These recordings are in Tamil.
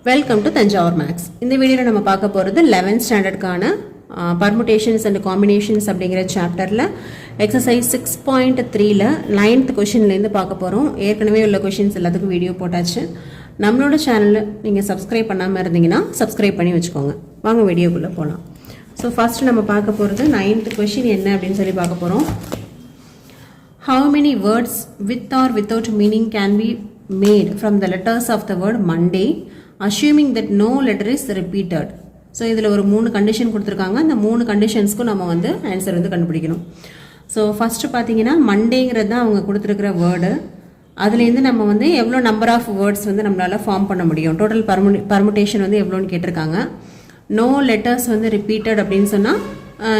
Welcome to Thanjavur maths. இந்த வீடியோவில் நம்ம பார்க்க போகிறது 11th ஸ்டாண்டர்டுக்கான பர்முடேஷன்ஸ் அண்ட் காம்பினேஷன்ஸ் அப்படிங்கிற சாப்டரில் எக்ஸசைஸ் 6.3ல் 9th கொஷின்லேருந்து பார்க்க போகிறோம். ஏற்கனவே உள்ள கொஷின்ஸ் எல்லாத்துக்கும் வீடியோ போட்டாச்சு. நம்மளோட சேனலில் நீங்கள் சப்ஸ்கிரைப் பண்ணாமல் இருந்தீங்கன்னா சப்ஸ்கிரைப் பண்ணி வச்சுக்கோங்க. வாங்க வீடியோக்குள்ளே போகலாம். ஸோ ஃபஸ்ட்டு நம்ம பார்க்க போகிறது 9th கொஷின் என்ன அப்படின்னு சொல்லி பார்க்க போகிறோம். How many words with or without meaning can be made from the letters of the word Monday, assuming that no letter is repeated? So இதில் ஒரு 3 கண்டிஷன் கொடுத்துருக்காங்க. அந்த 3 கண்டிஷன்ஸ்க்கும் நம்ம வந்து ஆன்சர் வந்து கண்டுபிடிக்கணும். ஸோ ஃபஸ்ட்டு பார்த்தீங்கன்னா மண்டேங்கிறது தான் அவங்க கொடுத்துருக்கிற வேர்டு. அதுலேருந்து நம்ம வந்து எவ்வளோ நம்பர் ஆஃப் வேர்ட்ஸ் வந்து நம்மளால் ஃபார்ம் பண்ண முடியும், டோட்டல் பர்முடேஷன் வந்து எவ்வளோன்னு கேட்டிருக்காங்க. நோ லெட்டர்ஸ் வந்து ரிப்பீட்டட் அப்படின்னு சொன்னால்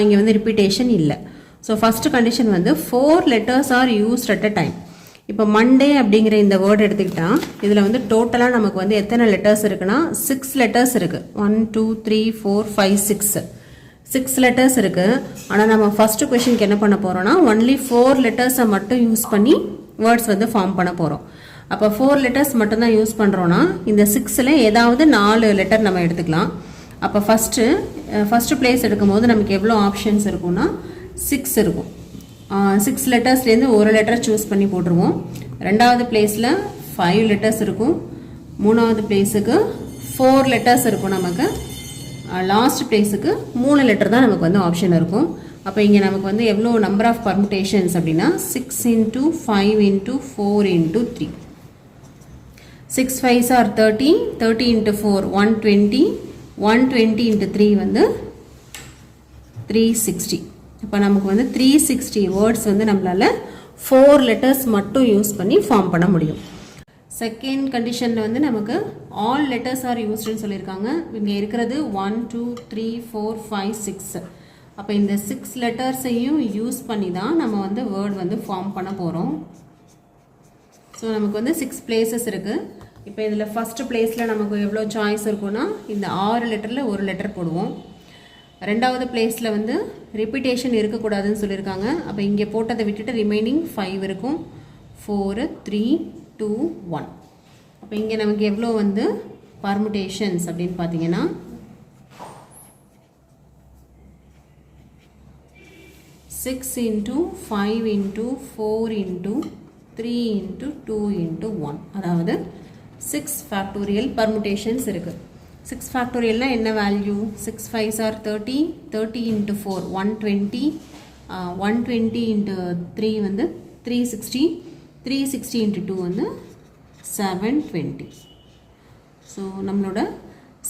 இங்கே வந்து ரிப்பீட்டேஷன் இல்லை. ஸோ ஃபஸ்ட்டு கண்டிஷன் வந்து 4 letters are used at a time. இப்போ மண்டே அப்படிங்கிற இந்த வேர்டு எடுத்துக்கிட்டால் இதில் வந்து டோட்டலாக நமக்கு வந்து எத்தனை லெட்டர்ஸ் இருக்குன்னா 6 letters இருக்குது. 1 2 3 4 5 6 letters இருக்குது. ஆனால் நம்ம ஃபஸ்ட்டு கொஷினுக்கு என்ன பண்ண போகிறோம்னா ஒன்லி 4 letters மட்டும் யூஸ் பண்ணி வேர்ட்ஸ் வந்து ஃபார்ம் பண்ண போகிறோம். அப்போ 4 letters மட்டும்தான் யூஸ் பண்ணுறோன்னா இந்த 6ல் ஏதாவது 4 லெட்டர் நம்ம எடுத்துக்கலாம். அப்போ ஃபஸ்ட்டு பிளேஸ் எடுக்கும்போது நமக்கு எவ்வளோ ஆப்ஷன்ஸ் இருக்குன்னா 6 இருக்கும். 6 லெட்டர்ஸ்லேருந்து ஒரு லெட்டர் சூஸ் பண்ணி போட்டுருவோம். ரெண்டாவது பிளேஸில் 5 letters இருக்கும். மூணாவது பிளேஸுக்கு 4 letters இருக்கும். நமக்கு லாஸ்ட் பிளேஸுக்கு 3 letter தான் நமக்கு வந்து ஆப்ஷன் இருக்கும். அப்போ இங்கே நமக்கு வந்து எவ்வளோ நம்பர் ஆஃப் பர்முடேஷன்ஸ் அப்படின்னா 6 × 5 × 4 × 3. 6 5s are 30, 30 × 4 120, 120 × 3 வந்து 360. இப்போ நமக்கு வந்து 360 வேர்ட்ஸ் வந்து நம்மளால் 4 letters மட்டும் யூஸ் பண்ணி ஃபார்ம் பண்ண முடியும். செகண்ட் கண்டிஷனில் வந்து நமக்கு ஆல் லெட்டர்ஸ் ஆர் யூஸ்டுன்னு சொல்லியிருக்காங்க. இங்கே இருக்கிறது 1 2 3 4 5 6. அப்போ இந்த 6 லெட்டர்ஸையும் யூஸ் பண்ணி தான் நம்ம வந்து வேர்ட் வந்து ஃபார்ம் பண்ண போகிறோம். ஸோ நமக்கு வந்து 6 places இருக்குது. இப்போ இதில் ஃபஸ்ட்டு பிளேஸில் நமக்கு எவ்வளோ சாய்ஸ் இருக்குன்னா இந்த 6 லெட்டரில் ஒரு லெட்டர் போடுவோம். ரெண்டாவது பிளேஸில் வந்து ரிப்பீட்டேஷன் இருக்கக்கூடாதுன்னு சொல்லியிருக்காங்க. அப்போ இங்கே போட்டதை விட்டுட்டு ரிமைனிங் 5 இருக்கும். 4 3 2 1. அப்போ இங்கே நமக்கு எவ்வளோ வந்து பர்முடேஷன்ஸ் அப்படின்னு பார்த்தீங்கன்னா 6 × 5 × 4 × 3 × 2 × 1, அதாவது 6 factorial permutations இருக்குது. 6 factorialனா என்ன வேல்யூ? 6 5s are 30, 30 × 4 120, 120 × 3 வந்து 360, 360 × 2 வந்து 720. ஸோ நம்மளோட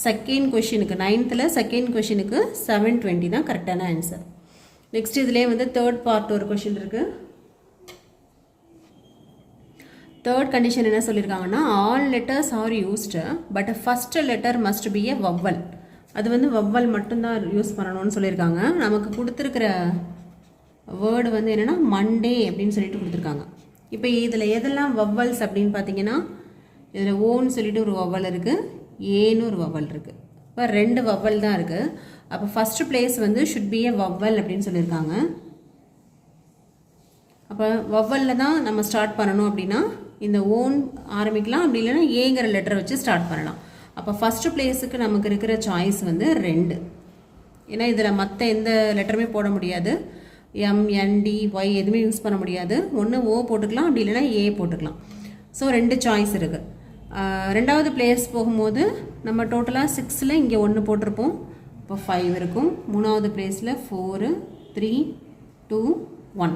செகண்ட் கொஷினுக்கு 9th செகண்ட் கொஷினுக்கு 720 தான் கரெக்டான ஆன்சர். நெக்ஸ்ட் இதிலே வந்து தேர்ட் பார்ட் ஒரு கொஷின் இருக்குது. தேர்ட் கண்டிஷன் என்ன சொல்லியிருக்காங்கன்னா all letters R used but first letter must be a vowel. அது வந்து வவ்வல் மட்டும்தான் யூஸ் பண்ணணும்னு சொல்லியிருக்காங்க. நமக்கு கொடுத்துருக்கிற வேர்டு வந்து என்னென்னா மண்டே அப்படின்னு சொல்லிட்டு கொடுத்துருக்காங்க. இப்போ இதில் எதெல்லாம் வவ்வல்ஸ் அப்படின்னு பார்த்தீங்கன்னா இதில் ஓன்னு சொல்லிட்டு ஒரு வவ்வல் இருக்குது, ஏன்னு ஒரு வவ்வல் இருக்குது. இப்போ 2 வவ்வல் தான் இருக்குது. அப்போ ஃபஸ்ட்டு பிளேஸ் வந்து ஷுட் பி எ வவ்வல் அப்படின்னு சொல்லியிருக்காங்க. அப்போ வவ்வலில் தான் நம்ம ஸ்டார்ட் பண்ணணும் அப்படின்னா இந்த ஓன் ஆரம்பிக்கலாம், அப்படி இல்லைன்னா ஏங்கிற லெட்டர் வச்சு ஸ்டார்ட் பண்ணலாம். அப்போ ஃபஸ்ட்டு பிளேஸுக்கு நமக்கு இருக்கிற சாய்ஸ் வந்து 2. ஏன்னா இதில் மற்ற எந்த லெட்டருமே போட முடியாது. எம் என் டி ஒய் எதுவுமே யூஸ் பண்ண முடியாது. ஒன்று ஓ போட்டுக்கலாம், அப்படி இல்லைன்னா ஏ போட்டுக்கலாம். ஸோ 2 சாய்ஸ் இருக்குது. ரெண்டாவது பிளேஸ் போகும்போது நம்ம டோட்டலாக 6ல் இங்கே 1 போட்டிருப்போம். இப்போ 5 இருக்கும். மூணாவது பிளேஸில் 4 3 2 1.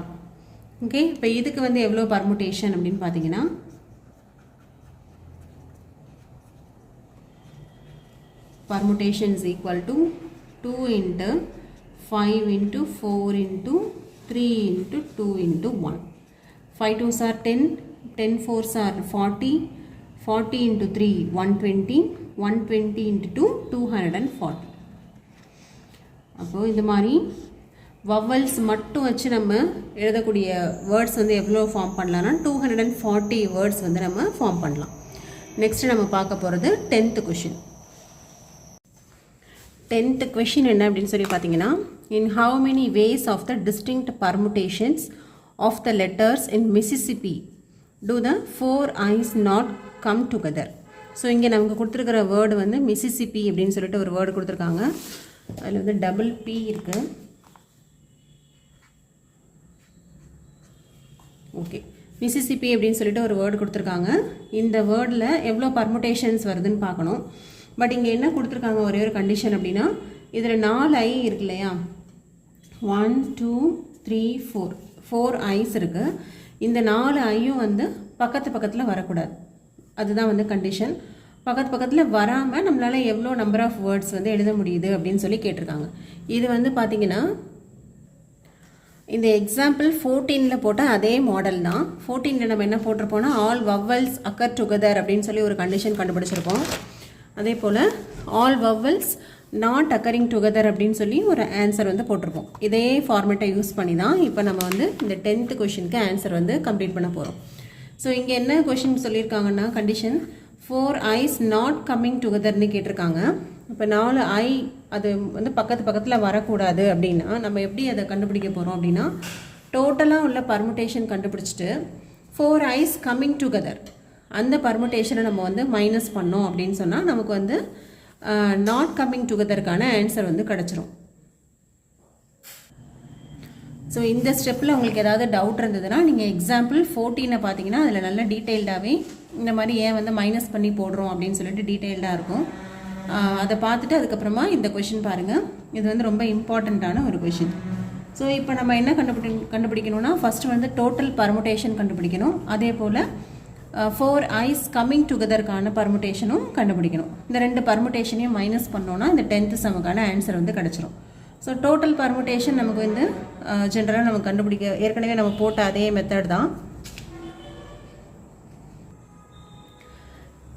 ஓகே, இப்போ இதுக்கு வந்து எவ்வளோ பர்முடேஷன் அப்படின்னு பார்த்தீங்கன்னா permutation is equal to 2 × 5 × 4 × 3 × 2 × 1. 5 2s are 10, 10 4s are 40, 40 × 3 120, 120 × 2 240. அப்போது இந்த மாதிரி வவ்வல்ஸ் மட்டும் வச்சு நம்ம எழுதக்கூடிய வேர்ட்ஸ் வந்து எவ்வளோ ஃபார்ம் பண்ணலாம்னா 240 வேர்ட்ஸ் வந்து நம்ம ஃபார்ம் பண்ணலாம். நெக்ஸ்ட் நம்ம பார்க்க போகிறது 10th கொஷின். 10th கொஷின் என்ன அப்படின்னு சொல்லி பார்த்தீங்கன்னா in how many ways of the distinct permutations of the letters in Mississippi do the 4 eyes not come together? So இங்கே நமக்கு கொடுத்துருக்கிற வேர்டு வந்து மிசிசிப்பி அப்படின்னு சொல்லிட்டு ஒரு வேர்டு கொடுத்துருக்காங்க. அதில் வந்து டபுள் பி இருக்குது. ஓகே, மிசிசிப்பி அப்படின்னு சொல்லிட்டு ஒரு வேர்டு கொடுத்துருக்காங்க. இந்த வேர்டில் எவ்வளோ பர்முடேஷன்ஸ் வருதுன்னு பார்க்கணும். பட் இங்கே என்ன கொடுத்துருக்காங்க ஒரே ஒரு கண்டிஷன் அப்படின்னா, இதில் 4 ஐ இருக்கு இல்லையா, 1 2 3 4 ஐஸ் இருக்குது. இந்த 4 ஐயும் வந்து பக்கத்தில் வரக்கூடாது. அதுதான் வந்து கண்டிஷன். பக்கத்தில் வராமல் நம்மளால் எவ்வளோ நம்பர் ஆஃப் வேர்ட்ஸ் வந்து எழுத முடியுது அப்படின்னு சொல்லி கேட்டிருக்காங்க. இது வந்து பார்த்திங்கன்னா இந்த எக்ஸாம்பிள் 14ல் போட்ட அதே மாடல் தான். 14ல் நம்ம என்ன போட்டிருப்போம்னா, ஆல் வவ்வல்ஸ் அக்கர் டுகெதர் அப்படின்னு சொல்லி ஒரு கண்டிஷன் கண்டுபிடிச்சிருப்போம். அதே போல் all vowels not occurring together அப்படின்னு சொல்லி ஒரு ஆன்சர் வந்து போட்டிருப்போம். இதே ஃபார்மேட்டை யூஸ் பண்ணி தான் இப்போ நம்ம வந்து இந்த 10th கொஷினுக்கு ஆன்சர் வந்து கம்ப்ளீட் பண்ண போகிறோம். ஸோ இங்கே என்ன கொஷின் சொல்லியிருக்காங்கன்னா, கண்டிஷன் 4 ஐஸ் நாட் கம்மிங் டுகெதர்னு கேட்டிருக்காங்க. இப்போ 4 ஐ அது வந்து பக்கத்தில் வரக்கூடாது அப்படின்னா நம்ம எப்படி அதை கண்டுபிடிக்க போகிறோம் அப்படின்னா, டோட்டலாக உள்ள பர்முடேஷன் கண்டுபிடிச்சிட்டு 4 ஐஸ் கம்மிங் டுகெதர் அந்த பர்முடேஷனை நம்ம வந்து மைனஸ் பண்ணோம் அப்படின்னு சொன்னால் நமக்கு வந்து நாட் கம்மிங் டுகெதருக்கான ஆன்சர் வந்து கிடச்சிரும். ஸோ இந்த ஸ்டெப்பில் உங்களுக்கு ஏதாவது டவுட் இருந்ததுன்னா நீங்கள் எக்ஸாம்பிள் 14 பார்த்தீங்கன்னா அதில் நல்ல டீட்டெயில்டாகவே இந்த மாதிரி ஏன் வந்து மைனஸ் பண்ணி போடுறோம் அப்படின்னு சொல்லிட்டு டீட்டெயில்டாக இருக்கும். அதை பார்த்துட்டு அதுக்கப்புறமா இந்த கொஷின் பாருங்கள். இது வந்து ரொம்ப இம்பார்ட்டண்ட்டான ஒரு கொஷின். ஸோ இப்போ நம்ம என்ன கண்டுபிடிக்கணும்னா, ஃபஸ்ட்டு வந்து டோட்டல் பர்முடேஷன் கண்டுபிடிக்கணும். அதே போல் 4 ஐஸ் கம்மிங் டுகெதருக்கான பர்முடேஷனும் கண்டுபிடிக்கணும். இந்த 2 பர்முடேஷனையும் மைனஸ் பண்ணோன்னா இந்த 10th சமுக்கான ஆன்சர் வந்து கிடச்சிரும். ஸோ டோட்டல் பர்முடேஷன் நமக்கு வந்து ஜென்ரலாக நம்ம கண்டுபிடிக்க ஏற்கனவே நம்ம போட்ட அதே மெத்தட் தான்.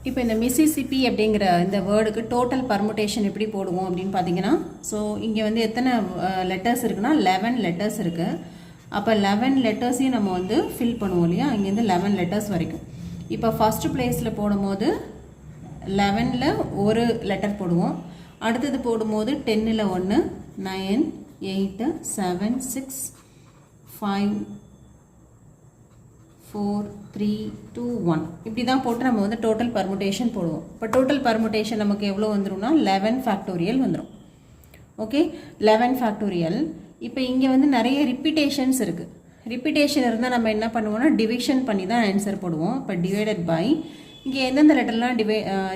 இப்போ இந்த மிசிசிப்பி அப்படிங்கிற இந்த வேர்டுக்கு டோட்டல் பர்முடேஷன் எப்படி போடுவோம் அப்படின்னு பார்த்தீங்கன்னா, ஸோ இங்கே வந்து எத்தனை லெட்டர்ஸ் இருக்குன்னா 11 லெட்டர்ஸ் இருக்குது. அப்போ 11 லெட்டர்ஸையும் நம்ம வந்து ஃபில் பண்ணுவோம் இல்லையா, இங்கேருந்து 11 லெட்டர்ஸ் வரைக்கும். இப்போ ஃபஸ்ட்டு பிளேஸில் போடும்போது 11ல் ஒரு லெட்டர் போடுவோம். அடுத்தது போடும்போது 10ல் 1, 9, 8, 7, 6, 5, 4, 3, 2, 1 இப்படி தான் போட்டு நம்ம வந்து டோட்டல் பர்முடேஷன் போடுவோம். இப்போ டோட்டல் பர்முடேஷன் நமக்கு எவ்வளோ வந்துடும்னா 11 ஃபேக்டோரியல் வந்துடும். Okay, 11 factorial. இப்போ இங்கே வந்து நிறைய ரிப்பீட்டேஷன்ஸ் இருக்குது. ரிப்பீட்டேஷன் இருந்தால் நம்ம என்ன பண்ணுவோம்னா டிவிஷன் பண்ணி தான் ஆன்சர் போடுவோம். இப்போ டிவைடட் பை இங்கே எந்தெந்த லெட்டர்லாம்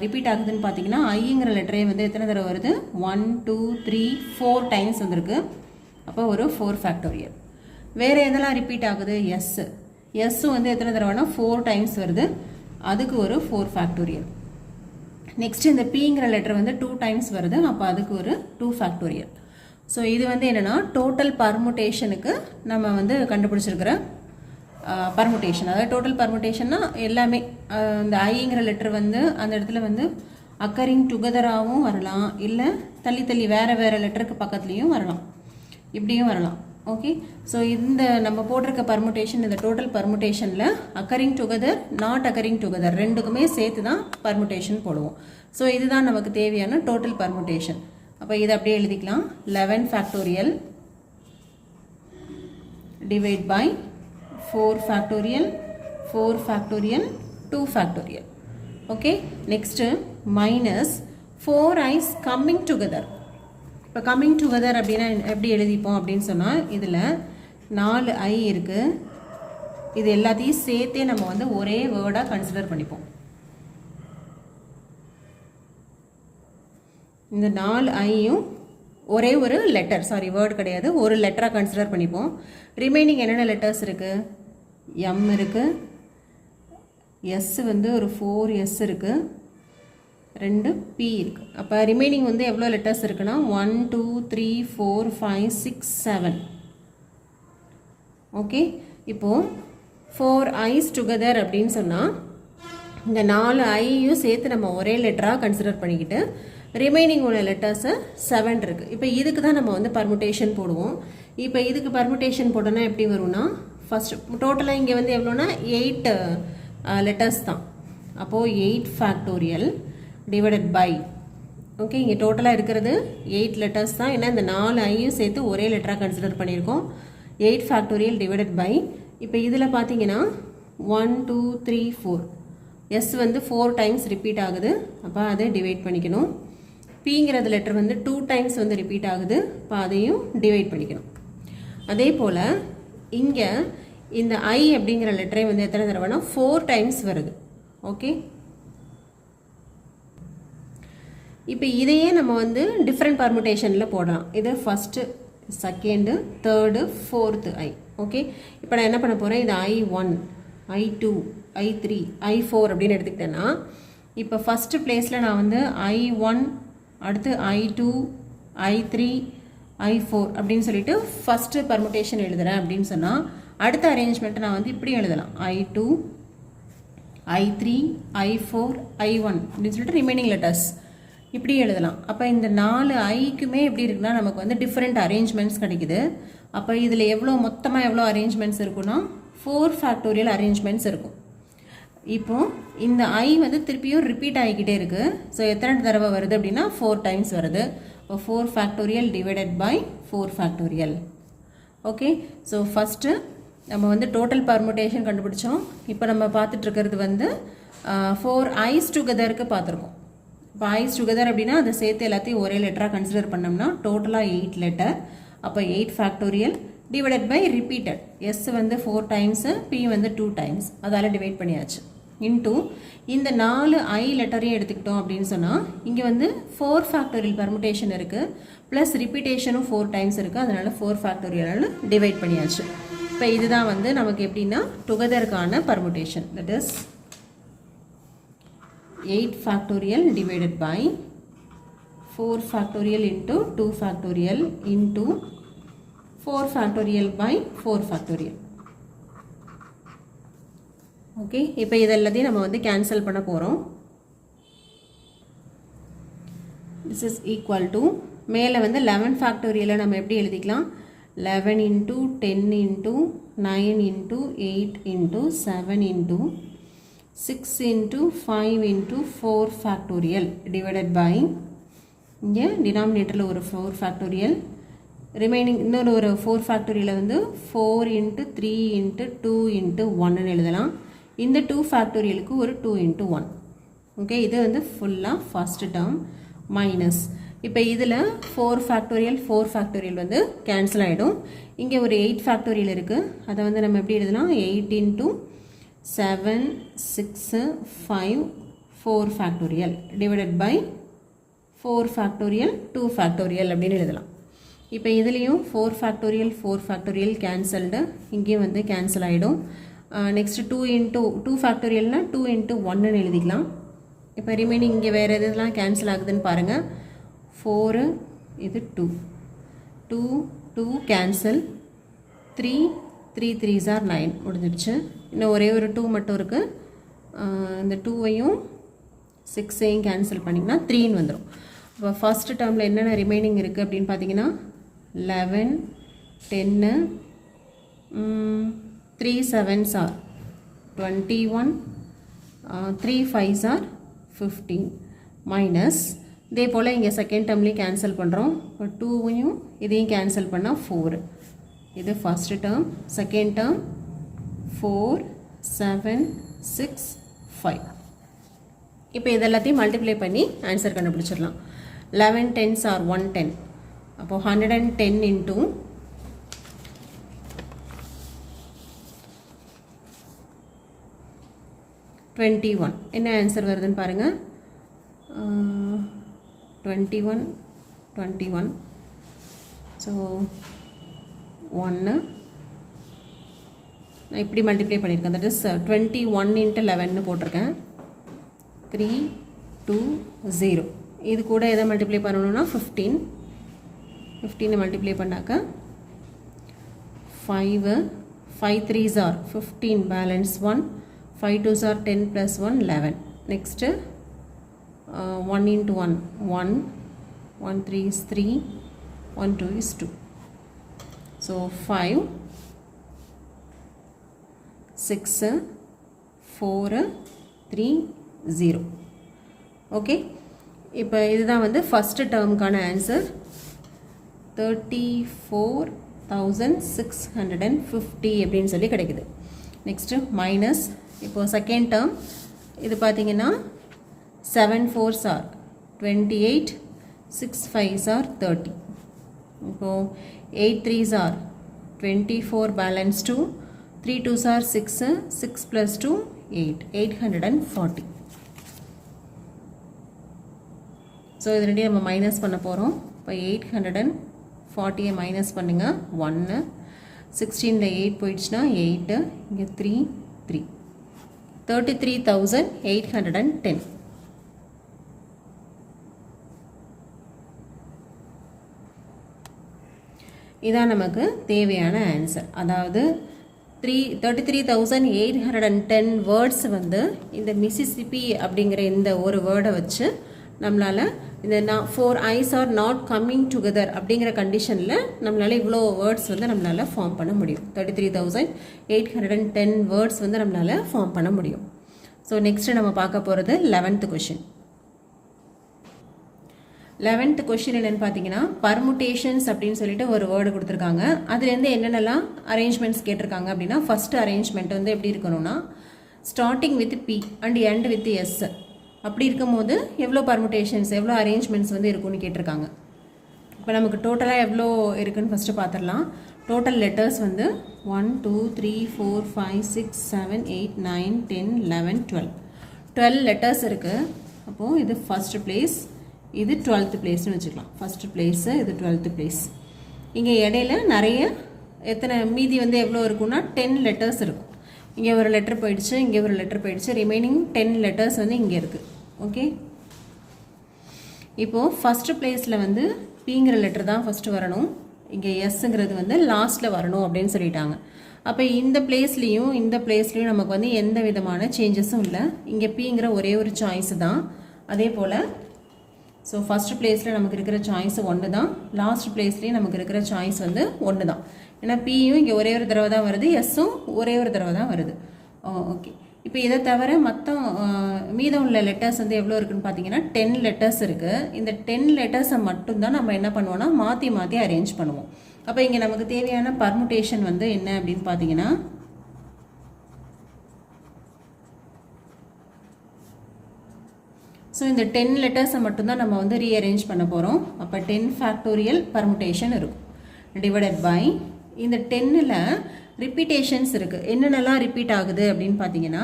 ரிப்பீட் ஆகுதுன்னு பார்த்தீங்கன்னா, ஐங்கிற லெட்டரே வந்து எத்தனை தடவை வருது, 1 2 3 4 டைம்ஸ் வந்திருக்கு. அப்போ ஒரு 4 ஃபேக்டோரியல். வேறு எதெல்லாம் ரிப்பீட் ஆகுது, எஸ் வந்து எத்தனை தடவைனா 4 டைம்ஸ் வருது, அதுக்கு ஒரு 4 ஃபேக்டோரியல். நெக்ஸ்ட் இந்த பிங்கிற லெட்டர் வந்து 2 டைம்ஸ் வருது, அப்போ அதுக்கு ஒரு 2 ஃபேக்டோரியல். ஸோ இது வந்து என்னென்னா டோட்டல் பர்முடேஷனுக்கு நம்ம வந்து கண்டுபிடிச்சிருக்கிற பர்முடேஷன். அதாவது டோட்டல் பர்முடேஷன்னா எல்லாமே இந்த ஐங்கிற லெட்டர் வந்து அந்த இடத்துல வந்து அக்கரிங் டுகெதராகவும் வரலாம், இல்லை தள்ளி வேறு லெட்டருக்கு பக்கத்துலேயும் வரலாம், இப்படியும் வரலாம். ஓகே, ஸோ இந்த நம்ம போட்டிருக்க பர்முடேஷன் இந்த டோட்டல் பர்முடேஷனில் occurring together not occurring together ரெண்டுக்குமே சேர்த்து தான் பர்முடேஷன் போடுவோம். ஸோ இதுதான் நமக்கு தேவையான டோட்டல் பர்முடேஷன். அப்போ இதை அப்படியே எழுதிக்கலாம், 11 factorial divide by 4 factorial 4 factorial 2 factorial. Okay, next minus 4 is coming together. இப்போ கம்மிங் டுகெதர் அப்படின்னா எப்படி எழுதிப்போம் அப்படின்னு சொன்னால், இதில் 4 ஐ இருக்குது. இது எல்லாத்தையும் சேர்த்தே நம்ம வந்து ஒரே வேர்டாக கன்சிடர் பண்ணிப்போம். இந்த 4 ஐயும் ஒரே ஒரு லெட்டர், வேர்டு கிடையாது, ஒரு லெட்டராக கன்சிடர் பண்ணிப்போம். ரிமைனிங் என்னென்ன லெட்டர்ஸ் இருக்குது, எம் இருக்குது, எஸ் வந்து ஒரு 4 எஸ் இருக்குது, 2 பி இருக்குது. அப்போ ரிமைனிங் வந்து எவ்வளோ லெட்டர்ஸ் இருக்குன்னா 1 2 3 4 5 6 7. ஓகே, இப்போது 4 ஐஸ் டுகெதர் அப்படின்னு சொன்னால் இந்த 4 ஐயும் சேர்த்து நம்ம ஒரே லெட்டராக கன்சிடர் பண்ணிக்கிட்டு ரிமைனிங் உள்ள லெட்டர்ஸை 7 இருக்குது. இப்போ இதுக்கு தான் நம்ம வந்து பர்முடேஷன் போடுவோம். இப்போ இதுக்கு பர்முடேஷன் போட்டோன்னா எப்படி வரும்னா, ஃபஸ்ட்டு டோட்டலாக இங்கே வந்து எவ்வளோனா 8 லெட்டர்ஸ் தான். அப்போது 8 ஃபேக்டோரியல் டிவைடட் பை, ஓகே, இங்கே டோட்டலாக இருக்கிறது 8 லெட்டர்ஸ் தான். ஏன்னா இந்த 4 ஐயும் சேர்த்து ஒரே லெட்டராக கன்சிடர் பண்ணியிருக்கோம். 8 ஃபேக்டோரியல் டிவைடட் பை, இப்போ இதில் பார்த்தீங்கன்னா 1 2 3 4 எஸ் வந்து 4 டைம்ஸ் ரிப்பீட் ஆகுது, அப்போ அதை டிவைட் பண்ணிக்கணும். பிங்கிறது லெட்டர் வந்து 2 டைம்ஸ் வந்து ரிப்பீட் ஆகுது, அப்போ அதையும் டிவைட் பண்ணிக்கணும். அதே போல் இங்கே இந்த ஐ அப்படிங்கிற லெட்டரை வந்து எத்தனை தடவைனா 4 டைம்ஸ் வருது. ஓகே, இப்போ இதையே நம்ம வந்து டிஃப்ரெண்ட் பர்முடேஷனில் போடலாம். இது ஃபஸ்ட்டு, செகண்டு, தேர்டு, ஃபோர்த்து ஐ. ஓகே, இப்போ நான் என்ன பண்ண போகிறேன், இது I1, I2, I3, I4 அப்படின்னு எடுத்துக்கிட்டேன்னா, இப்போ ஃபஸ்ட்டு பிளேஸில் நான் வந்து I1, அடுத்து I2, I3, I4 அப்படின்னு சொல்லிட்டு ஃபஸ்ட்டு பர்முடேஷன் எழுதுகிறேன் அப்படின்னு சொன்னால், அடுத்த அரேஞ்ச்மெண்ட்டை நான் வந்து இப்படி எழுதலாம். I2, I3, I4, I1 அப்படின்னு சொல்லிட்டு ரிமைனிங் லெட்டர்ஸ் இப்படி எழுதலாம். அப்போ இந்த 4 ஐக்குமே எப்படி இருக்குன்னா நமக்கு வந்து டிஃப்ரெண்ட் அரேஞ்ச்மெண்ட்ஸ் கிடைக்குது. அப்போ இதில் மொத்தமாக எவ்வளோ அரேஞ்ச்மெண்ட்ஸ் இருக்குன்னா 4 ஃபேக்டோரியல் அரேஞ்ச்மெண்ட்ஸ் இருக்கும். இப்போது இந்த ஐ வந்து திருப்பியும் ரிப்பீட் ஆகிக்கிட்டே இருக்குது. ஸோ எத்தனை தடவை வருது அப்படின்னா 4 டைம்ஸ் வருது. இப்போ 4 factorial divided by 4 factorial. Okay, so first நம்ம வந்து டோட்டல் பர்முடேஷன் கண்டுபிடிச்சோம். இப்போ நம்ம பார்த்துட்ருக்கிறது வந்து 4 ஐஸ் டுகெதருக்கு பார்த்துருக்கோம். இப்போ ஐஸ் டுகெதர் அப்படின்னா அதை சேர்த்து எல்லாத்தையும் ஒரே லெட்டராக கன்சிடர் பண்ணோம்னா டோட்டலாக 8 லெட்டர். அப்போ 8 factorial divided by repeated. S வந்து 4 டைம்ஸு, பி வந்து 2 டைம்ஸ், அதால் டிவைட் பண்ணியாச்சு. இன்டூ இந்த 4 ஐ லெட்டரையும் எடுத்துக்கிட்டோம் அப்படின்னு சொன்னால் இங்கே வந்து 4 ஃபேக்டோரியல் பர்முடேஷன் இருக்குது, ப்ளஸ் ரிப்பீட்டேஷனும் 4 டைம்ஸ் இருக்குது, அதனால் 4 ஃபேக்டோரியல் டிவைட் பண்ணியாச்சு. இப்போ இதுதான் வந்து நமக்கு எப்படின்னா டுகெதருக்கான permutation. That is 8 factorial divided by 4 factorial into 2 factorial into 4 factorial by 4 factorial. Okay, இப்போ இதெல்லாத்தையும் நம்ம வந்து கேன்சல் பண்ண போகிறோம். this is equal to மேலே வந்து 11 ஃபேக்டோரியலை நம்ம எப்படி எழுதிக்கலாம், 11 into 10 into 9 into 8 into 7 into 6 into 5 into 4 factorial divided by இங்கே டினாமினேட்டரில் ஒரு 4 factorial, ரிமைனிங் இன்னொரு ஒரு 4 factorial வந்து 4 into 3 into 2 into 1 எழுதலாம். இந்த 2 factorialக்கு ஒரு 2 into 1. ஓகே, இது வந்து ஃபுல்லாக ஃபஸ்ட் டேர்ம் மைனஸ். இப்போ இதில் 4 factorial வந்து கேன்சல் ஆகிடும். இங்கே ஒரு 8 factorial இருக்குது, அதை வந்து நம்ம எப்படி எழுதலாம், 8 into 7, 6, 5, 4 factorial divided by 4 factorial 2 factorial அப்படின்னு எழுதலாம். இப்போ இதுலேயும் 4 factorial கேன்சல்டு, இங்கேயும் வந்து கேன்சல் ஆகிடும். நெக்ஸ்ட்டு 2 into 2 factorialனால் 2 into 1 எழுதிக்கலாம். இப்போ ரிமைனிங் இங்கே வேறு எதுலாம் கேன்சல் ஆகுதுன்னு பாருங்கள். 4, இது 2, 2 கேன்சல், 3 3s are 9 முடிஞ்சிடுச்சு. இன்னும் ஒரே ஒரு 2 மட்டும் இருக்குது. இந்த 2வையும் 6ஐயும் கேன்சல் பண்ணிங்கன்னா 3ன்னு வந்துடும். இப்போ ஃபஸ்ட்டு டேர்மில் என்னென்ன ரிமைனிங் இருக்குது அப்படின்னு பார்த்தீங்கன்னா 11, 10, 3 7s are 21, 3 5s are 15 minus. இதே போல் இங்கே செகண்ட் டேர்ம்லேயும் கேன்சல் பண்ணுறோம். இப்போ 2வையும் இதையும் கேன்சல் பண்ணால் 4. இது ஃபஸ்ட்டு டேர்ம். Second term 4, 7, 6, 5. இப்போ இதெல்லாத்தையும் மல்டிப்ளை பண்ணி ஆன்சர் கண்டுபிடிச்சிடலாம். 11 10s are 110. அப்போது 110 into 21 என்ன ஆன்சர் வருதுன்னு பாருங்கள். 21 ஸோ 1 நான் இப்படி மல்டிப்ளை பண்ணியிருக்கேன். தட் இஸ் 21 into 11 போட்டிருக்கேன். 3 2 0. இது கூட எதை மல்டிப்ளை பண்ணணும்னா 15 மல்டிப்ளை பண்ணாக்க 5 3s are 15 balance 1, 5 2s are 10 plus 1 11. Next 1 into 1 1, 1 3 is 3, 1 2 is 2. So 5 6 4 3 0. Okay, இப்போ இதுதான் வந்து ஃபஸ்ட்டு டேர்முக்கான ஆன்சர். 34,650 அப்படின்னு சொல்லி கிடைக்குது. Next minus. இப்போது செகண்ட் டேர்ம் இது பார்த்தீங்கன்னா 7 4s are 28, 6 5s are 30. இப்போது 8 3s are 24 balance 2, 3 2s are 6, 6 plus 2 8, 840. So இது ரெண்டையும் நம்ம மைனஸ் பண்ண போகிறோம். இப்போ 840 மைனஸ் பண்ணுங்க 1, 16ல் 8 போயிடுச்சுன்னா 8, இங்கே 3 3, 33,810. இதான் நமக்கு தேவையான ஆன்சர். அதாவது 33,810 வேர்ட்ஸ் வந்து இந்த மிசிசிப்பி அப்படிங்கிற இந்த ஒரு வேர்டை வச்சு நம்மளால் இந்த 4 eyes are not coming together அப்படிங்கிற கண்டிஷனில் நம்மளால் இவ்வளோ வேர்ட்ஸ் வந்து நம்மளால் ஃபார்ம் பண்ண முடியும். 33,810 வேர்ட்ஸ் வந்து நம்மளால் ஃபார்ம் பண்ண முடியும். ஸோ நெக்ஸ்ட்டு நம்ம பார்க்க போகிறது 11th கொஷின். 11th கொஷின் என்னென்னு பார்த்தீங்கன்னா பர்முட்டேஷன்ஸ் அப்படின்னு சொல்லிட்டு ஒரு வேர்டு கொடுத்துருக்காங்க. அதுலேருந்து என்னென்னலாம் அரேஞ்ச்மெண்ட்ஸ் கேட்டிருக்காங்க அப்படின்னா ஃபஸ்ட்டு அரேஞ்ச்மெண்ட் வந்து எப்படி இருக்கணும்னா starting with P and end with S. அப்படி இருக்கும்போது எவ்வளோ பர்முட்டேஷன்ஸ் எவ்வளோ அரேஞ்ச்மெண்ட்ஸ் வந்து இருக்குன்னு கேட்டிருக்காங்க. இப்போ நமக்கு டோட்டலாக எவ்வளோ இருக்குன்னு ஃபஸ்ட்டு பார்த்துடலாம். டோட்டல் லெட்டர்ஸ் வந்து 1 2 3 4 5 6 7 8 9 10 11 12 லெட்டர்ஸ் இருக்குது. அப்போது இது ஃபஸ்ட்டு பிளேஸ், இது 12th பிளேஸ்னு வச்சுக்கலாம். ஃபஸ்ட்டு பிளேஸு, இது 12th பிளேஸ். இங்கே இடையில நிறைய எத்தனை மீதி வந்து எவ்வளோ இருக்குன்னா 10 லெட்டர்ஸ் இருக்கும். இங்கே ஒரு லெட்டர் போயிடுச்சு, இங்கே ஒரு லெட்டர் போயிடுச்சு, ரிமைனிங் 10 லெட்டர்ஸ் வந்து இங்கே இருக்குது. ஓகே, இப்போது ஃபஸ்ட்டு பிளேஸில் வந்து பிங்கிற லெட்டர் தான் ஃபஸ்ட்டு வரணும், இங்கே எஸ்ங்கிறது வந்து லாஸ்ட்டில் வரணும் அப்படின்னு சொல்லிட்டாங்க. அப்போ இந்த பிளேஸ்லேயும் இந்த பிளேஸ்லேயும் நமக்கு வந்து எந்த விதமான சேஞ்சஸும் இல்லை. இங்கே பிங்கிற ஒரே ஒரு சாய்ஸ் தான். அதே போல் ஸோ ஃபஸ்ட்டு பிளேஸில் நமக்கு இருக்கிற சாய்ஸ் 1 தான், லாஸ்ட் பிளேஸ்லேயும் நமக்கு இருக்கிற சாய்ஸ் வந்து 1 தான். ஏன்னா பியும் இங்கே ஒரே ஒரு தடவை தான் வருது, எஸ்ஸும் ஒரே ஒரு தடவை தான் வருது. ஓகே, இப்போ இதை தவிர மொத்தம் மீதம் உள்ள லெட்டர்ஸ் வந்து எவ்வளோ இருக்குதுன்னு பார்த்தீங்கன்னா 10 லெட்டர்ஸ் இருக்குது. இந்த 10 லெட்டர்ஸை மட்டும்தான் நம்ம என்ன பண்ணுவோம்னா மாற்றி மாற்றி அரேஞ்ச் பண்ணுவோம். அப்போ இங்கே நமக்கு தேவையான பர்முட்டேஷன் வந்து என்ன அப்படின்னு பார்த்தீங்கன்னா ஸோ இந்த 10 லெட்டர்ஸை மட்டும்தான் நம்ம வந்து ரீஅரேஞ்ச் பண்ண போகிறோம். அப்போ 10 ஃபேக்டோரியல் பர்முட்டேஷன் இருக்கும் டிவைடட் பை இந்த 10ல் ரிப்பீட்டேஷன்ஸ் இருக்குது. என்னென்னலாம் ரிப்பீட் ஆகுது அப்படின்னு பார்த்தீங்கன்னா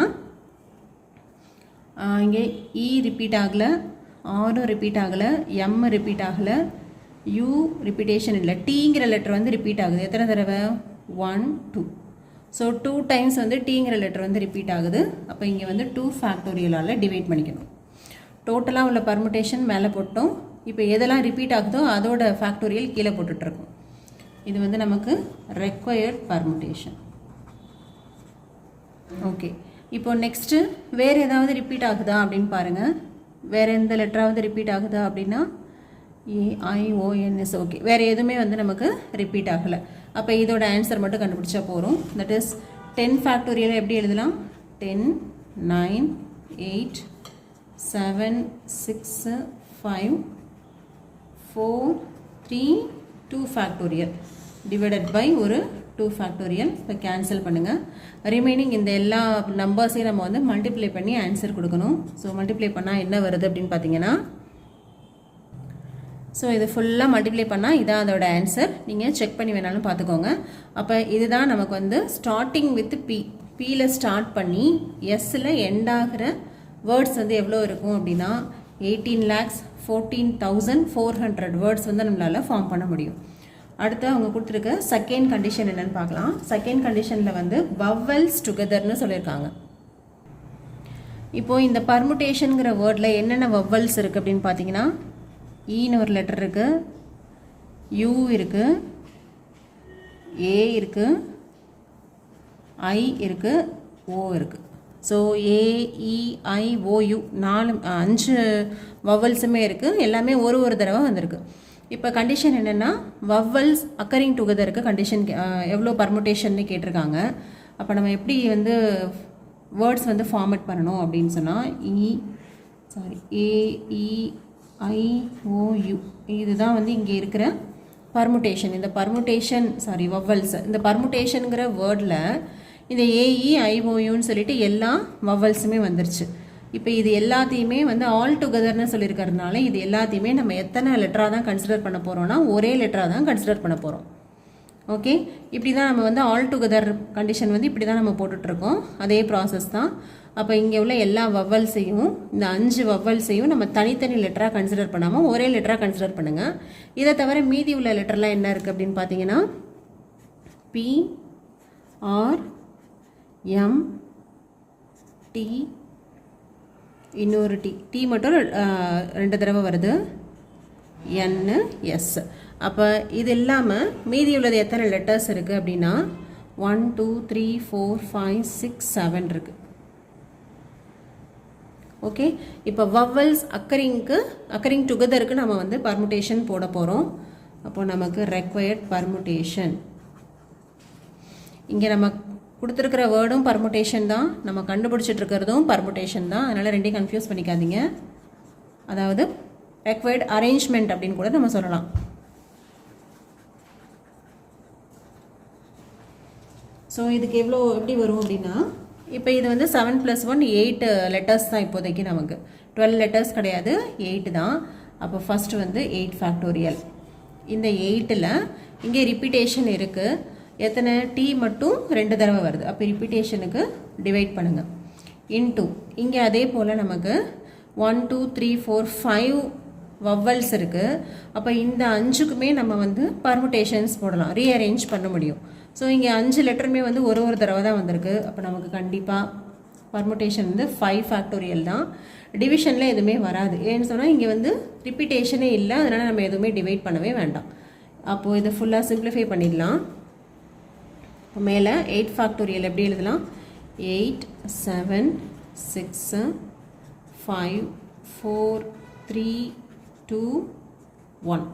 இங்கே இ ரிப்பீட் ஆகலை, ஆரும் ரிப்பீட் ஆகலை, எம் ரிப்பீட் ஆகலை, யூ ரிப்பீட்டேஷன் இல்லை, டீங்கிற லெட்டர் வந்து ரிப்பீட் ஆகுது. எத்தனை தடவை 1 2. ஸோ 2 டைம்ஸ் வந்து டீங்கிற லெட்டர் வந்து ரிப்பீட் ஆகுது. அப்போ இங்கே வந்து 2 ஃபேக்டோரியலால் டிவைட் பண்ணிக்கணும். டோட்டலாக உள்ள பர்முட்டேஷன் மேலே போட்டோம். இப்போ எதெல்லாம் ரிப்பீட் ஆகுதோ அதோட ஃபேக்டோரியல் கீழே போட்டுட்ருக்கோம். இது வந்து நமக்கு ரெக்வயர்ட் பர்முட்டேஷன். ஓகே, இப்போ நெக்ஸ்ட்டு வேறு ஏதாவது ரிப்பீட் ஆகுதா அப்படின்னு பாருங்கள். வேறு எந்த லெட்டராவது ரிப்பீட் ஆகுதா அப்படின்னா ஏஐஓஎன்எஸ். ஓகே, வேறு எதுவுமே வந்து நமக்கு ரிப்பீட் ஆகலை. அப்போ இதோட ஆன்சர் மட்டும் கண்டுபிடிச்சா போகிறோம். தட் இஸ் 10 ஃபேக்டோரியல் எப்படி எழுதலாம்? 10 9 8 7 6 5 4 3 2 ஃபேக்டோரியல் டிவைடட் பை ஒரு 2 ஃபேக்டோரியல். இப்போ கேன்சல் பண்ணுங்கள். ரிமைனிங் இந்த எல்லா நம்பர்ஸையும் நம்ம வந்து மல்டிப்ளை பண்ணி ஆன்சர் கொடுக்கணும். ஸோ மல்டிப்ளை பண்ணால் என்ன வருது அப்படின்னு பார்த்தீங்கன்னா ஸோ இது ஃபுல்லாக மல்டிப்ளை பண்ணால் இதான் அதோட ஆன்சர். நீங்கள் செக் பண்ணி வேணாலும் பார்த்துக்கோங்க. அப்போ இதுதான் நமக்கு வந்து ஸ்டார்டிங் வித் பியில் ஸ்டார்ட் பண்ணி எஸ்ஸில் எண்ட் ஆகிற வேர்ட்ஸ் வந்து எவ்வளோ இருக்கும் அப்படின்னா 18,14,400 வேர்ட்ஸ் வந்து நம்மளால் ஃபார்ம் பண்ண முடியும். அடுத்து அவங்க கொடுத்துருக்க செகண்ட் கண்டிஷன் என்னென்னு பார்க்கலாம். செகண்ட் கண்டிஷனில் வந்து வவல்ஸ் டுகெதர்னு சொல்லியிருக்காங்க. இப்போது இந்த பர்முட்டேஷனுங்கிற வேர்டில் என்னென்ன வவல்ஸ் இருக்குது அப்படின்னு பார்த்தீங்கன்னா ஈன்னு ஒரு லெட்டர் இருக்குது, யூ இருக்குது, ஏ இருக்குது, ஐ இருக்குது, ஓ இருக்குது. ஸோ ஏஇஐஓயு 5 வவல்ஸுமே இருக்குது. எல்லாமே ஒரு தடவை வந்திருக்கு. இப்போ கண்டிஷன் என்னென்னா வவல்ஸ் அக்கரிங் டுகெதருக்கு கண்டிஷன் எவ்வளோ பர்முட்டேஷன்னு கேட்டிருக்காங்க. அப்போ நம்ம எப்படி வந்து வேர்ட்ஸ் வந்து ஃபார்மேட் பண்ணணும் அப்படின்னு சொன்னால் ஏஇஐஓயு இதுதான் வந்து இங்கே இருக்கிற பர்முட்டேஷன். இந்த பர்முட்டேஷன் வவல்ஸ் இந்த பர்முட்டேஷனுங்கிற வேர்டில் இந்த ஏஇஐஓயுன்னு சொல்லிட்டு எல்லா வவல்ஸுமே வந்துருச்சு. இப்போ இது எல்லாத்தையுமே வந்து ஆல் டுகெதர்னு சொல்லியிருக்கிறதுனால இது எல்லாத்தையுமே நம்ம எத்தனை லெட்டராக தான் கன்சிடர் பண்ண போகிறோம்னா ஒரே லெட்டராக தான் கன்சிடர் பண்ண போகிறோம். ஓகே, இப்படி தான் நம்ம வந்து ஆல் டுகெதர் கண்டிஷன் வந்து இப்படி தான் நம்ம போட்டுட்ருக்கோம். அதே ப்ராசஸ் தான். அப்போ இங்கே உள்ள எல்லா வவ்வல்ஸையும் இந்த 5 வவ்வல்ஸையும் நம்ம தனித்தனி லெட்டராக கன்சிடர் பண்ணாமல் ஒரே லெட்டராக கன்சிடர் பண்ணுங்கள். இதை தவிர மீதி உள்ள லெட்டர்லாம் என்ன இருக்குது அப்படின்னு பார்த்தீங்கன்னா P, R, M, T, இன்னொரு T மட்டும் 2 தடவை வருது, N, S. அப்போ இது இல்லாமல் மீதி உள்ளது எத்தனை லெட்டர்ஸ் இருக்குது அப்படின்னா 1, 2, 3, 4, 5, 6, 7 இருக்குது. ஓகே, இப்போ வவ்வல்ஸ் அக்கரிங் டுகெதருக்கு நம்ம வந்து பர்முடேஷன் போட போகிறோம். அப்போ நமக்கு ரெக்வயர்ட் பர்முடேஷன், இங்கே நம்ம கொடுத்துருக்கிற வேர்டும் பர்முடேஷன் தான், நம்ம கண்டுபிடிச்சிட்டு இருக்கிறதும் பர்முடேஷன் தான். அதனால் ரெண்டையும் கன்ஃபியூஸ் பண்ணிக்காதீங்க. அதாவது ரெக்வயர்ட் அரேஞ்ச்மெண்ட் அப்படின்னு கூட நம்ம சொல்லலாம். ஸோ இதுக்கு எப்படி வரும் அப்படின்னா இப்போ இது வந்து 7 + 1 8 லெட்டர்ஸ் தான் இப்போதைக்கு, நமக்கு 12 லெட்டர்ஸ் கிடையாது, 8 தான். அப்போ ஃபஸ்ட்டு வந்து 8 ஃபேக்டோரியல். இந்த 8ல் இங்கே ரிப்பீட்டேஷன் இருக்குது. எத்தனை T மட்டும் 2 தடவை வருது. அப்போ ரிப்பீட்டேஷனுக்கு டிவைட் பண்ணுங்கள். இன்டூ இங்கே அதே போல் நமக்கு 1, 2, 3, 4, 5 வவ்வல்ஸ் இருக்குது. அப்போ இந்த 5க்குமே நம்ம வந்து பர்முடேஷன்ஸ் போடலாம், ரீஅரேஞ்ச் பண்ண முடியும். ஸோ இங்கே 5 லெட்டருமே வந்து ஒரு தடவை தான் வந்திருக்கு. அப்போ நமக்கு கண்டிப்பாக பர்முடேஷன் வந்து 5 ஃபேக்டோரியல் தான். டிவிஷனில் எதுவுமே வராது. ஏன்னு சொன்னால் இங்கே வந்து ரிப்பீட்டேஷனே இல்லை, அதனால் நம்ம எதுவுமே டிவைட் பண்ணவே வேண்டாம். அப்போது இதை ஃபுல்லாக சிம்பிளிஃபை பண்ணிடலாம். இப்போ மேலே 8 ஃபேக்டோரியல் எப்படி எழுதலாம்? 8, 7, 6, 5, 4, 3, 2, 1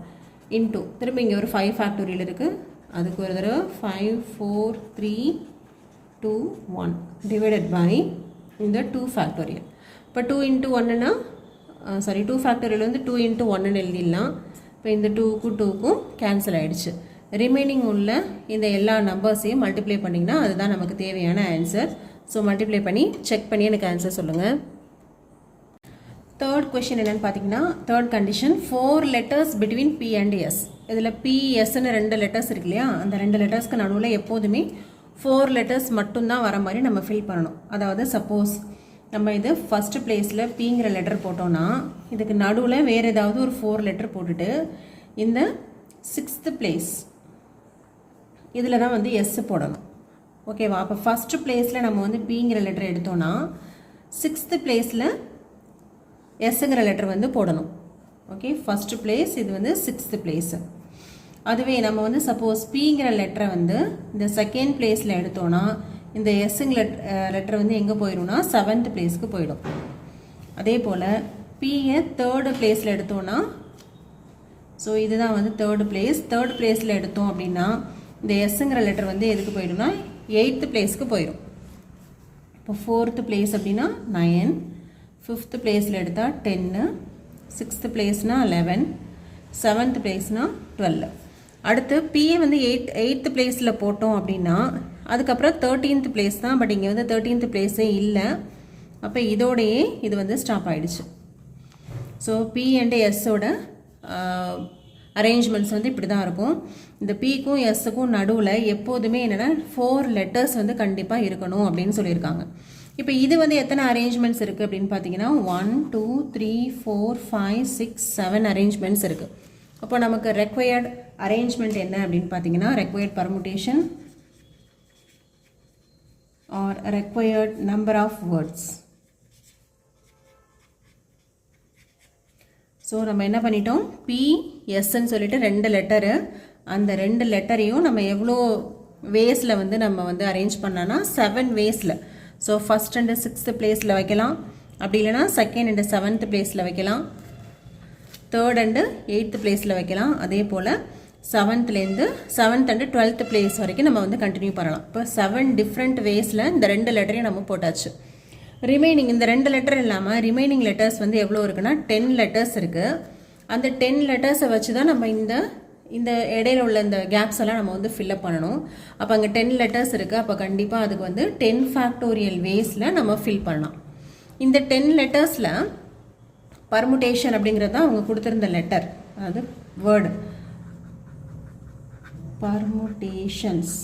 இன்டூ திரும்ப இங்கே ஒரு 5 ஃபேக்டோரியல் இருக்குது, அதுக்கு ஒரு தடவை 5, 4, 3, 2, 1 டிவைடட் பை இந்த 2 ஃபேக்டோரியல். இப்போ 2 × 1னா 2 ஃபேக்டோரியல் வந்து 2 × 1ன்னு எழுதிடலாம். இப்போ இந்த 2க்கும் 2க்கும் கேன்சல் ஆகிடுச்சு. ரிமைனிங் உள்ள இந்த எல்லா நம்பர்ஸையும் மல்டிப்ளை பண்ணிங்கன்னா அதுதான் நமக்கு தேவையான ஆன்சர். ஸோ மல்டிப்ளை பண்ணி செக் பண்ணி எனக்கு ஆன்சர் சொல்லுங்கள். தேர்ட் கொஷின் என்னென்னு பார்த்தீங்கன்னா, third condition 4 letters between P and S. இதில் PSன்னு 2 லெட்டர்ஸ் இருக்கு இல்லையா, அந்த 2 லெட்டர்ஸ்க்கு நடுவில் எப்போதுமே 4 லெட்டர்ஸ் மட்டும்தான் வர மாதிரி நம்ம ஃபில் பண்ணணும். அதாவது சப்போஸ் நம்ம இது ஃபஸ்ட்டு பிளேஸில் Pங்கிற லெட்டர் போட்டோன்னா இதுக்கு நடுவில் வேறு ஏதாவது ஒரு 4 லெட்டர் போட்டுட்டு இந்த 6th பிளேஸ் இதில் தான் வந்து S போடணும். ஓகேவா? அப்போ ஃபஸ்ட்டு பிளேஸில் நம்ம வந்து Pங்கிற லெட்டர் எடுத்தோன்னா 6th பிளேஸில் Sங்கிற லெட்டர் வந்து போடணும். ஓகே, ஃபஸ்ட்டு பிளேஸ் இது வந்து 6th பிளேஸு. அதுவே நம்ம வந்து சப்போஸ் Pங்கிற லெட்டரை வந்து இந்த செகண்ட் பிளேஸில் எடுத்தோன்னா இந்த Sங்கிற லெட்டர் வந்து எங்கே போயிடும்னா 7th பிளேஸ்க்கு போயிடும். அதே போல் Pயை 3rd பிளேஸில் எடுத்தோன்னா, ஸோ இதுதான் வந்து 3rd பிளேஸ். 3rd பிளேஸில் எடுத்தோம் அப்படின்னா இந்த Sங்கிற லெட்டர் வந்து எதுக்கு போயிடும்னா 8th பிளேஸ்க்கு போயிடும். இப்போ 4th பிளேஸ் அப்படின்னா 9, 5th பிளேஸில் எடுத்தால் 10, 6th பிளேஸ்னா 11, 7th பிளேஸ்னா 12. அடுத்து Pயை வந்து 8th பிளேஸில் போட்டோம் அப்படின்னா அதுக்கப்புறம் 13th பிளேஸ் தான். பட் இங்கே வந்து 13th பிளேஸே இல்லை. அப்போ இதோடையே இது வந்து ஸ்டாப் ஆகிடுச்சு. ஸோ P அண்ட் Sஓட அரேஞ்ச்மெண்ட்ஸ் வந்து இப்படி தான் இருக்கும். இந்த Pக்கும் Sக்கும் நடுவில் எப்போதுமே என்னென்னா 4 லெட்டர்ஸ் வந்து கண்டிப்பாக இருக்கணும் அப்படின்னு சொல்லியிருக்காங்க. இப்போ இது வந்து எத்தனை அரேஞ்ச்மெண்ட்ஸ் இருக்குது அப்படின்னு பார்த்தீங்கன்னா 1, 2, 3, 4, 5, 6, 7 அரேஞ்ச்மெண்ட்ஸ் இருக்குது. அப்போ நமக்கு ரெக்வயர்ட் அரேஞ்ச்மெண்ட் என்ன அப்படின்னு பார்த்தீங்கன்னா required permutation or required number of words. So நம்ம என்ன பண்ணிட்டோம், PSன்னு சொல்லிட்டு 2 லெட்டரு, அந்த 2 லெட்டரையும் நம்ம எவ்வளோ வேஸில் வந்து நம்ம வந்து அரேஞ்ச் பண்ணோன்னா 7 வேஸில். ஸோ ஃபஸ்ட் அண்ட் 6th பிளேஸில் வைக்கலாம், அப்படி இல்லைனா 2nd and 7th பிளேஸில் வைக்கலாம், 3rd and 8th பிளேஸில் வைக்கலாம். அதே போல் 7th and 12th பிளேஸ் வரைக்கும் நம்ம வந்து கண்டினியூ பண்ணலாம். இப்போ 7 டிஃப்ரெண்ட் வேஸில் இந்த 2 லெட்டரையும் நம்ம போட்டாச்சு. ரிமைனிங் இந்த 2 லெட்டர் இல்லாமல் ரிமைனிங் லெட்டர்ஸ் வந்து எவ்வளோ இருக்குன்னா 10 லெட்டர்ஸ் இருக்குது. அந்த 10 லெட்டர்ஸை வச்சு தான் நம்ம இந்த இடையில உள்ள இந்த கேப்ஸ் எல்லாம் நம்ம வந்து ஃபில்அப் பண்ணணும். அப்போ அங்கே 10 லெட்டர்ஸ் இருக்குது. அப்போ கண்டிப்பாக அதுக்கு வந்து 10 ஃபேக்டோரியல் வேஸில் நம்ம ஃபில் பண்ணலாம். இந்த 10 லெட்டர்ஸில் பர்முடேஷன் அப்படிங்கிறது தான் அவங்க கொடுத்துருந்த லெட்டர், அதாவது வேர்டு பர்முடேஷன்ஸ்.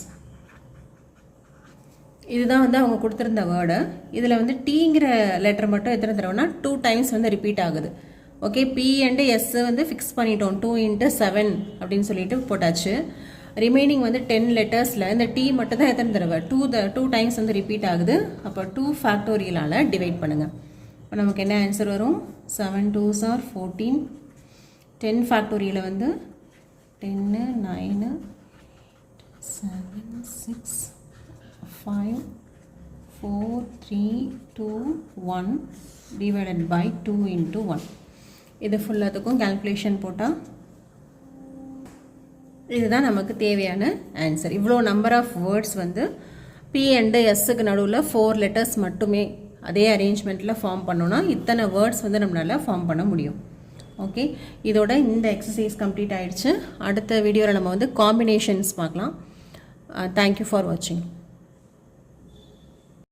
இதுதான் வந்து அவங்க கொடுத்துருந்த வேர்டு. இதில் வந்து டீங்கிற லெட்டர் மட்டும் எத்தனை தடவைனா 2 டைம்ஸ் வந்து ரிப்பீட் ஆகுது. ஓகே, பி அண்டு எஸ் வந்து ஃபிக்ஸ் பண்ணிட்டோம், 2 × 7 அப்படின்னு சொல்லிட்டு போட்டாச்சு. ரிமைனிங் வந்து 10 லெட்டர்ஸில் இந்த டி மட்டும் தான் எத்தனை தடவை 2 டைம்ஸ் வந்து ரிப்பீட் ஆகுது. அப்போ 2 ஃபேக்டோரியலால் டிவைட் பண்ணுங்கள். இப்போ நமக்கு என்ன ஆன்சர் வரும்? 7 2s are 14. 10 ஃபேக்டோரியலை வந்து 10 9 7 6 5 4 3 2 1 divided by 2 × 1. இது ஃபுல்லாத்துக்கும் கேல்குலேஷன் போட்டால் இதுதான் நமக்கு தேவையான ஆன்சர். இவ்வளோ நம்பர் ஆஃப் வேர்ட்ஸ் வந்து பி அண்டு எஸ்ஸுக்கு நடுவில் 4 லெட்டர்ஸ் மட்டுமே அதே அரேஞ்ச்மெண்ட்டில் ஃபார்ம் பண்ணோன்னா இத்தனை வேர்ட்ஸ் வந்து நம்மளால் ஃபார்ம் பண்ண முடியும். ஓகே, இதோட இந்த எக்ஸசைஸ் கம்ப்ளீட் ஆகிடுச்சு. அடுத்த வீடியோவில் நம்ம வந்து காம்பினேஷன்ஸ் பார்க்கலாம். தேங்க்யூ ஃபார் வாட்சிங்.